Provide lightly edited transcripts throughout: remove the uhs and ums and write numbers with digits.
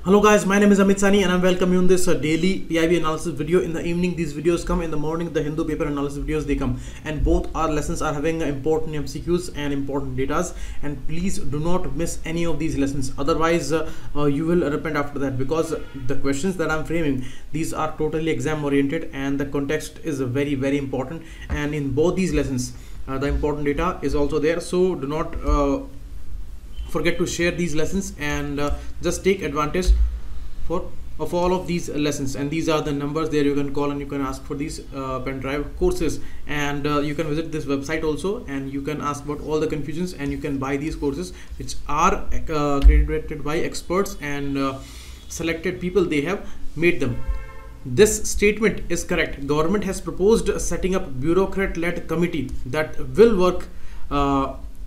Hello guys, my name is Amit Sani and I'm welcoming you in this daily PIB analysis video. In the evening these videos come, in the morning the Hindu paper analysis videos they come, and both our lessons are having important MCQs and important datas, and please do not miss any of these lessons, otherwise you will repent after that, because the questions that I'm framing, these are totally exam oriented and the context is very important, and in both these lessons the important data is also there. So do not forget to share these lessons and just take advantage of all of these lessons, and these are the numbers there. You can call and you can ask for these pen drive courses, and you can visit this website also and you can ask about all the confusions, and you can buy these courses which are accredited by experts and selected people. They have made them. This statement is correct. Government has proposed setting up bureaucrat-led committee that will work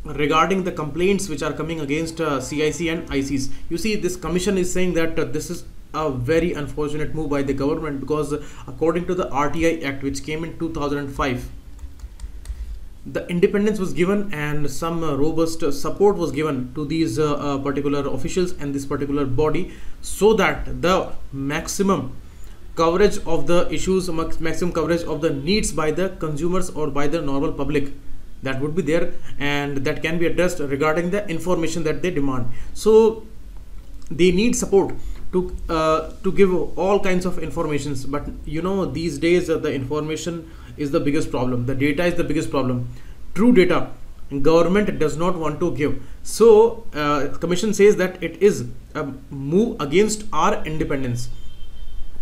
regarding the complaints which are coming against CIC and ICs. You see, this commission is saying that this is a very unfortunate move by the government, because according to the RTI Act, which came in 2005, the independence was given and some robust support was given to these particular officials and this particular body, so that the maximum coverage of the issues, maximum coverage of the needs by the consumers or by the normal public, that would be there, and that can be addressed regarding the information that they demand. So they need support to give all kinds of informations, but you know, these days the information is the biggest problem, the data is the biggest problem. True data government does not want to give. So commission says that it is a move against our independence,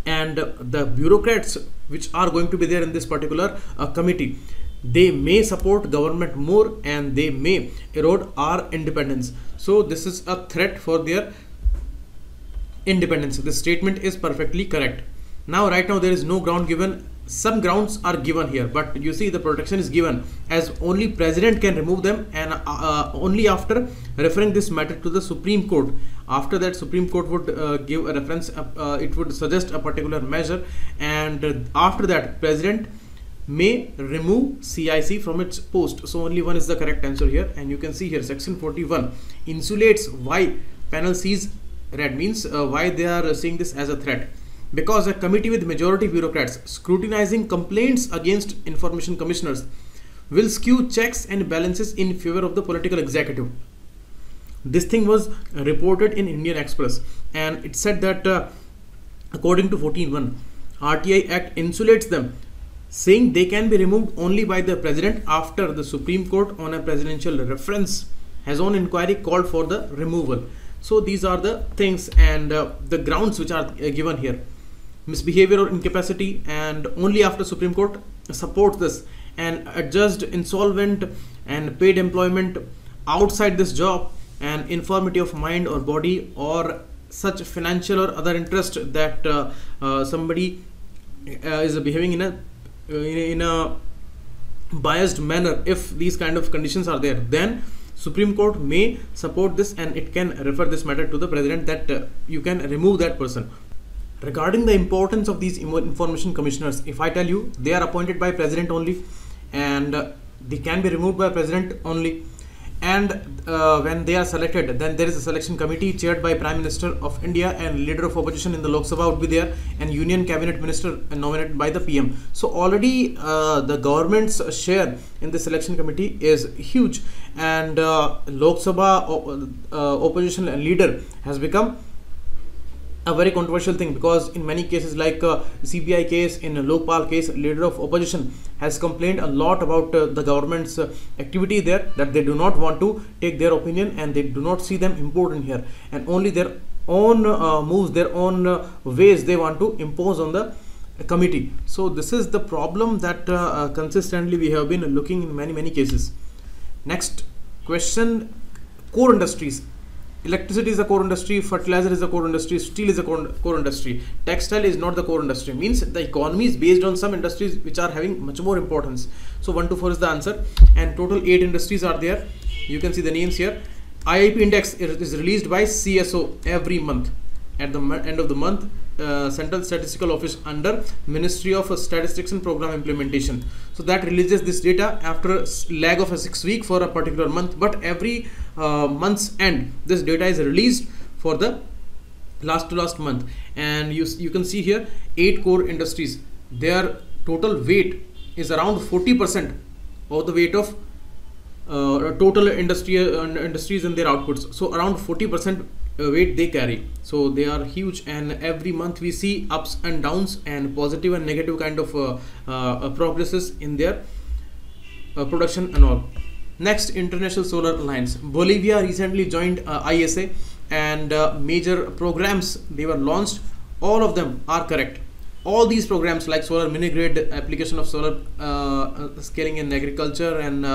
and the bureaucrats which are going to be there in this particular committee, they may support government more and they may erode our independence. So this is a threat for their independence. This statement is perfectly correct. Now right now there is no ground given. Some grounds are given here, but you see the protection is given as only president can remove them, and only after referring this matter to the Supreme Court. After that, Supreme Court would give a reference, it would suggest a particular measure, and after that president may remove CIC from its post. So only one is the correct answer here, and you can see here section 41 insulates why panel sees red, means why they are seeing this as a threat. Because a committee with majority bureaucrats scrutinizing complaints against information commissioners will skew checks and balances in favor of the political executive. This thing was reported in Indian Express, and it said that according to 14(1), RTI Act insulates them, saying they can be removed only by the president after the Supreme Court on a presidential reference has on inquiry called for the removal. So these are the things and the grounds which are given here: misbehavior or incapacity, and only after Supreme Court supports this, and adjudged insolvent and paid employment outside this job, and infirmity of mind or body, or such financial or other interest that somebody is behaving in a biased manner. If these kind of conditions are there, then Supreme Court may support this and it can refer this matter to the president, that you can remove that person. Regarding the importance of these information commissioners, if I tell you, they are appointed by president only, and they can be removed by president only, and when they are selected, then there is a selection committee chaired by Prime Minister of India, and leader of opposition in the Lok Sabha would be there, and union cabinet minister nominated by the PM. So already the government's share in the selection committee is huge, and Lok Sabha opposition leader has become a very controversial thing, because in many cases, like CBI case, in a Lokpal case, leader of opposition has complained a lot about the government's activity there, that they do not want to take their opinion and they do not see them important here, and only their own moves, their own ways they want to impose on the committee. So this is the problem that consistently we have been looking in many cases. Next question: core industries. Electricity is a core industry, fertilizer is a core industry, steel is a core industry, textile is not the core industry. Means the economy is based on some industries which are having much more importance. So 1 to 4 is the answer, and total 8 industries are there. You can see the names here. IIP index is released by CSO every month. At the end of the month, Central Statistical Office under Ministry of Statistics and Program Implementation. So that releases this data after a lag of a 6 week for a particular month, but every month's end this data is released for the last to last month, and you can see here 8 core industries. Their total weight is around 40% of the weight of total industries and their outputs. So around 40% weight they carry. So they are huge, and every month we see ups and downs and positive and negative kind of progresses in their production and all. Next, International Solar Alliance. Bolivia recently joined ISA, and major programs they were launched, all of them are correct. All these programs like solar mini grid, application of solar scaling in agriculture, and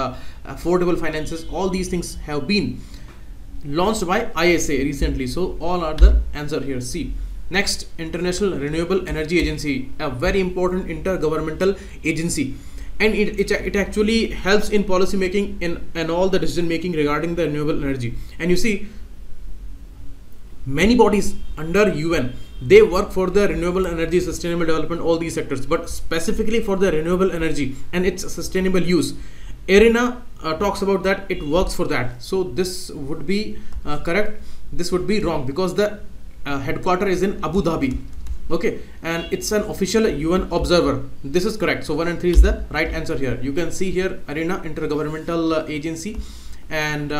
affordable finances, all these things have been launched by ISA recently. So all are the answer here, C. Next, International Renewable Energy Agency, a very important intergovernmental agency, and it actually helps in policy making and all the decision making regarding the renewable energy. And you see, many bodies under UN, they work for the renewable energy, sustainable development, all these sectors, but specifically for the renewable energy and its sustainable use. IRENA talks about that, it works for that. So this would be correct. This would be wrong because the headquarter is in Abu Dhabi. Okay, and it's an official UN observer. This is correct. So 1 and 3 is the right answer here. You can see here IRENA, intergovernmental agency, and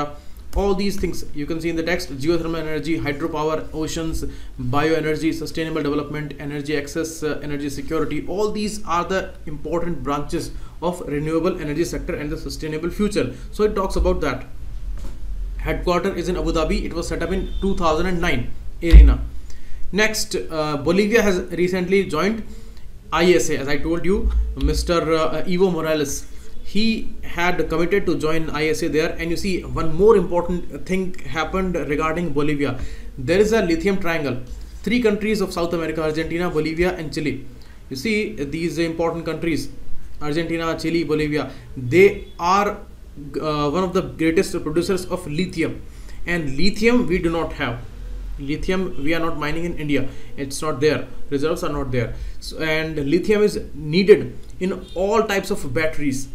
all these things you can see in the text: geothermal energy, hydropower, oceans, bioenergy, sustainable development, energy access, energy security. All these are the important branches of renewable energy sector and the sustainable future. So it talks about that. Headquarter is in Abu Dhabi. It was set up in 2009. IRENA. Next, Bolivia has recently joined ISA. As I told you, Mr. Evo Morales, he had committed to join ISA there. And you see, one more important thing happened regarding Bolivia. There is a lithium triangle. 3 countries of South America: Argentina, Bolivia, and Chile. You see, these important countries, Argentina, Chile, Bolivia, they are one of the greatest producers of lithium. And lithium we do not have. Lithium we are not mining in India. It's not there. Reserves are not there. So, and lithium is needed in all types of batteries.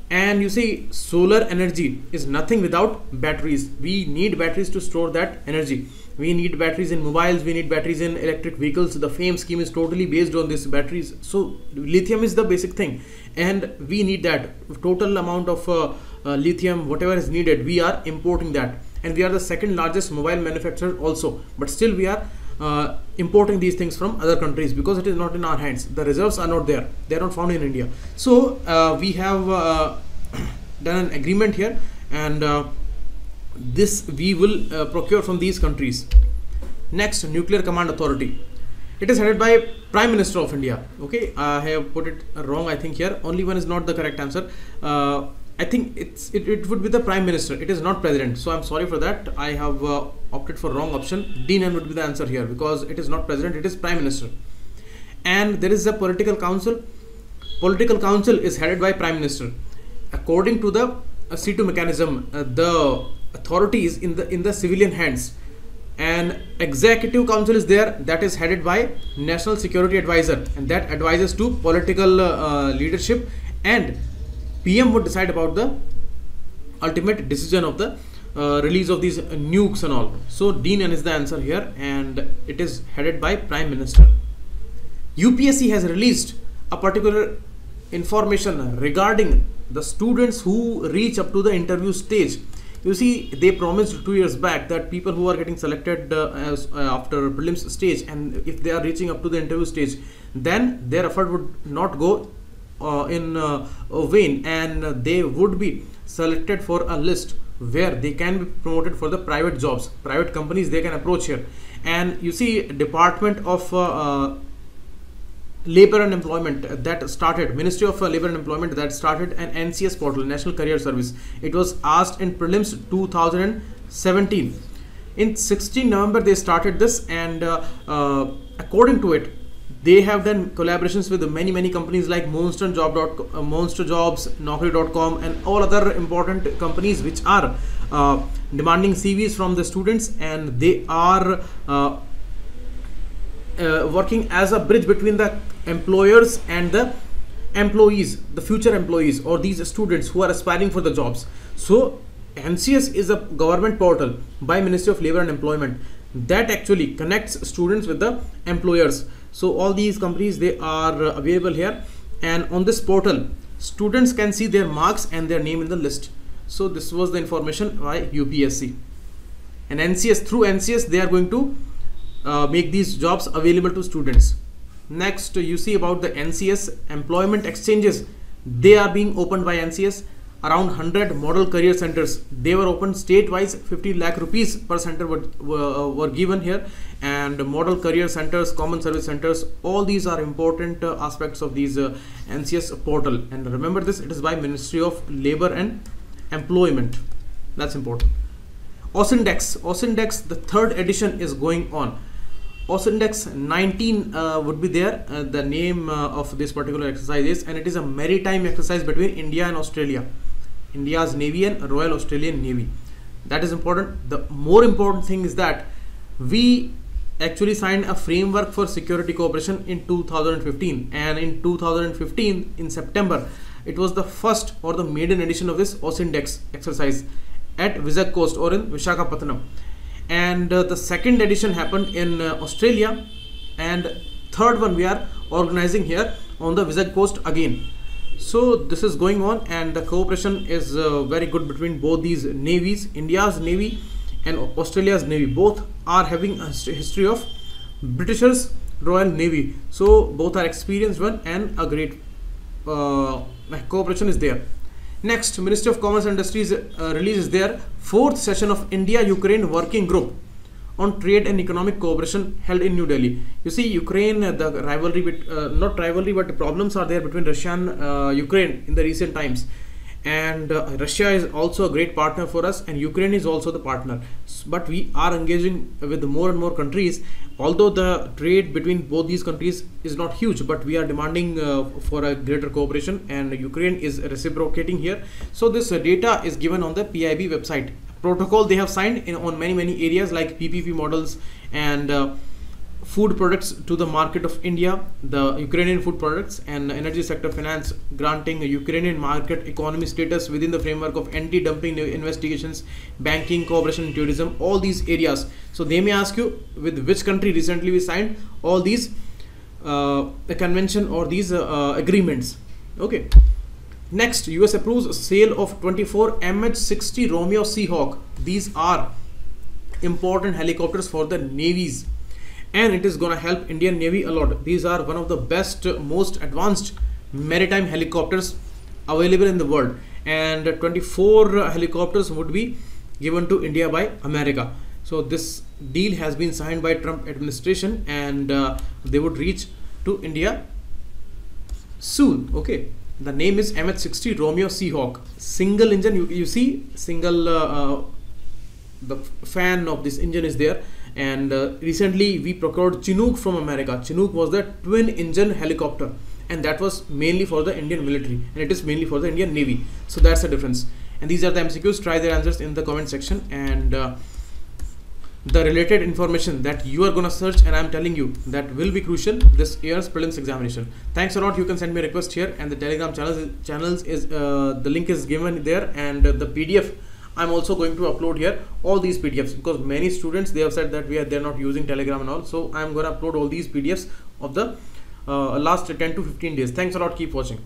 And you see, solar energy is nothing without batteries. We need batteries to store that energy. We need batteries in mobiles, we need batteries in electric vehicles. The FAME scheme is totally based on these batteries. So lithium is the basic thing, and we need that. Total amount of lithium, whatever is needed, we are importing that. And we are the second largest mobile manufacturer also, but still we are importing these things from other countries because it is not in our hands. The reserves are not there. They are not found in India. So we have done an agreement here, and this we will procure from these countries. Next, Nuclear Command Authority. It is headed by Prime Minister of India. Okay, I have put it wrong, I think here. Only one is not the correct answer. I think it would be the Prime Minister. It is not President. So I'm sorry for that. I have opted for wrong option. D9 would be the answer here because it is not President. It is Prime Minister. And there is a Political Council. Political Council is headed by Prime Minister. According to the C2 mechanism, the authority is in the civilian hands. And Executive Council is there, that is headed by National Security Advisor, and that advises to political leadership, and PM would decide about the ultimate decision of the release of these nukes and all. So D9 is the answer here, and it is headed by Prime Minister. UPSC has released a particular information regarding the students who reach up to the interview stage. You see, they promised 2 years back that people who are getting selected after prelims stage, and if they are reaching up to the interview stage, then their effort would not go in vain, and they would be selected for a list where they can be promoted for the private jobs, private companies they can approach here. And you see, Department of Labor and Employment that started, Ministry of Labor and Employment that started an NCS portal, National Career Service. It was asked in prelims 2017. In 16 November they started this, and according to it, they have done collaborations with many companies like Monster Jobs, Naukri.com, and all other important companies which are demanding CVs from the students, and they are working as a bridge between the employers and the employees, the future employees, or these students who are aspiring for the jobs. So NCS is a government portal by Ministry of Labor and Employment. that actually connects students with the employers. So all these companies, they are available here, and on this portal students can see their marks and their name in the list. So this was the information by UPSC, and NCS, through NCS they are going to make these jobs available to students. Next, you see about the NCS employment exchanges. They are being opened by NCS. Around 100 model career centers, they were opened state-wise. 50 lakh rupees per center were given here, and model career centers, common service centers, all these are important aspects of these NCS portal. And remember this, it is by Ministry of Labor and Employment. That's important. OSINDEX, the third edition is going on. OSINDEX 19 would be there. The name of this particular exercise is, and it is a maritime exercise between India and Australia. India's Navy and Royal Australian Navy. That is important. The more important thing is that we actually signed a framework for security cooperation in 2015, and in 2015 in September it was the first or the maiden edition of this OSINDEX exercise at Vizag Coast or in Visakhapatnam, and the second edition happened in Australia, and third one we are organizing here on the Vizag Coast again. So this is going on, and the cooperation is very good between both these navies. India's Navy and Australia's Navy, both are having a history of Britishers Royal Navy, so both are experienced one, and a great cooperation is there. Next, Ministry of Commerce and Industries releases their 4th session of India-Ukraine Working Group on Trade and Economic Cooperation held in New Delhi. You see, Ukraine, the rivalry, not rivalry, but problems are there between Russia and Ukraine in the recent times. And Russia is also a great partner for us, and Ukraine is also the partner. But we are engaging with more and more countries. Although the trade between both these countries is not huge, but we are demanding for a greater cooperation, and Ukraine is reciprocating here. So this data is given on the PIB website. Protocol they have signed on many areas like PPP models and food products to the market of India, the Ukrainian food products, and energy sector finance, granting a Ukrainian market economy status within the framework of anti-dumping investigations, banking, cooperation in tourism, all these areas. So they may ask you with which country recently we signed all these the convention or these agreements. Okay. Next, US approves sale of 24 MH-60 Romeo Seahawk. These are important helicopters for the navies, and it is going to help Indian Navy a lot. These are one of the best, most advanced maritime helicopters available in the world, and 24 helicopters would be given to India by America. So this deal has been signed by Trump administration, and they would reach to India soon. Okay, the name is MH-60 Romeo Seahawk. Single engine, you see single the fan of this engine is there. And recently we procured Chinook from America. Chinook was the twin engine helicopter, and that was mainly for the Indian military, and it is mainly for the Indian Navy. So that's the difference. And these are the MCQs. Try their answers in the comment section, and the related information that you are gonna search, and I'm telling you that will be crucial this year's prelims examination. Thanks a lot. You can send me a request here, and the Telegram channels is the link is given there, and the PDF I'm also going to upload here all these PDFs, because many students, they have said that they're not using Telegram and all. So I'm going to upload all these PDFs of the last 10 to 15 days. Thanks a lot. Keep watching.